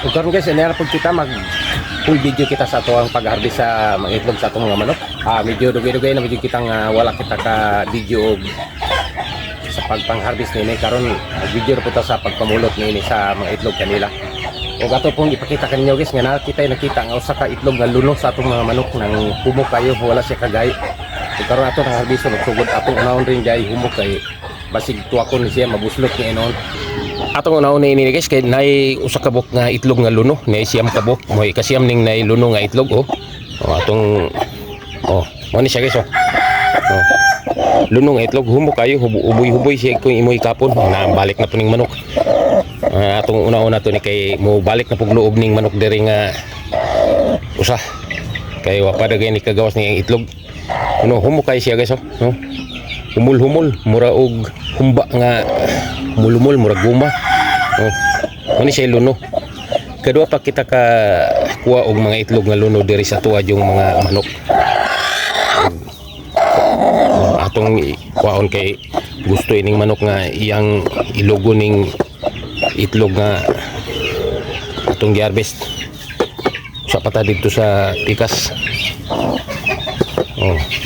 Ug karon guys, inara pud kita mag full video kita sa ato ang pag-harvest sa mga itlog sa atong mga manok. Medyo dugay-dugay na medyo kitang wala kita ka video og sa pagpang-harvest nini karon video ra pud ta sa pagpamulot nini sa mga itlog kanila. Ug ato pong ipakita kaninyo guys nga nakita nga usa ka itlog nga luno sa atong mga manok nang humok kayo wala siya kagay. Ug karon ato nang harvest ug sugod atong unahon rin jay humok kay basig tuwakon ni siya mabuslot ni inon. Atong unahon ini guys kay nay usa ka buk nga itlog nga luno, nay siyam ka buk, moy kasiyam ning nay luno nga itlog atong mo ni siya guys luno nga itlog humok kayo uboy-huboy siya kung imoy kapon na balik na puning manok. Atong una-una to ni kay mo balik na pug loob ning manok diri nga usa kay wa pa dagay ni kagawas ni itlog. Humok kayo siya guys humul-humul mura og humba nga mulumul mura guma. Ani siya luno. Kadua pa kita ka kuha og mga itlog nga luno diri sa tuwa yung mga manok. Atong kuhaon kay gusto ining manok nga iyang ilogo ning itlog nga atong gi-harvest. Sa pata dito sa tikas.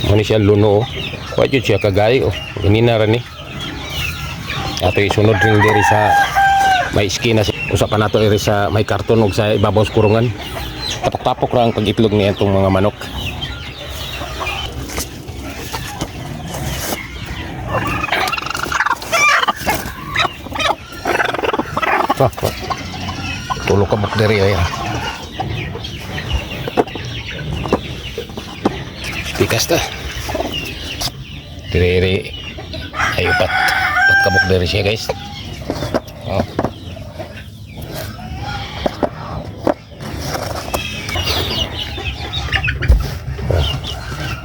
Ani siya luno. Wa jud siya kagay ganina ra ni. Ato isunod ring diri sa may iskina usa pa nato iri sa may karton ug sa ibabaw sa kurungan. Tapok-tapok ra ang pag-itlog ni itong mga manok. Tulo ka buk diri ay. Tikas ta. Diri ay upat kabuk dari siya guys.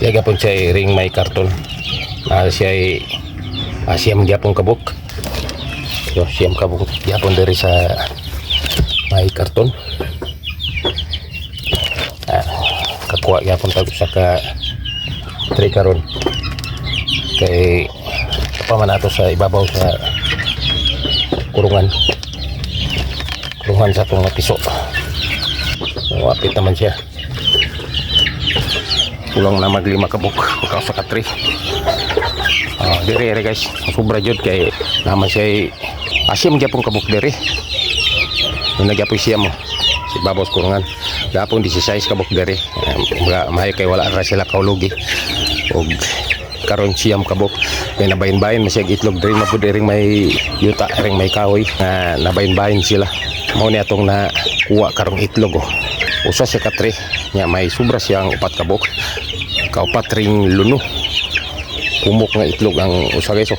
Tiyaga pun siya ring may karton. Siya ay siyam gyapon kabuk. So siyam kabuk gyapon dari sa may karton. Kakuha gyapon tag sa ka tri karon. Kay pa man ato sa ibabaw sa kurungan sa itong piso. Wapit naman siya kulang na maglima kabuk o sa katri. Diri guys sobra jud kay naman siya asim gyapon kabuk diri nagyapoy siya mo sa ibabaw sa kurungan gapon 16 kabuk diri mahay kay wala ra sila kaulugi og karon siyam kabuk may nabayin-bayin masyag itlog diri mapud ring may yuta ring may kahoy nga nabayin-bayin sila mao ni atong na kuha karong itlog usa sa katri nya may sobra siyang upat kabuk kaupat ring luno humok nga itlog ang usa guys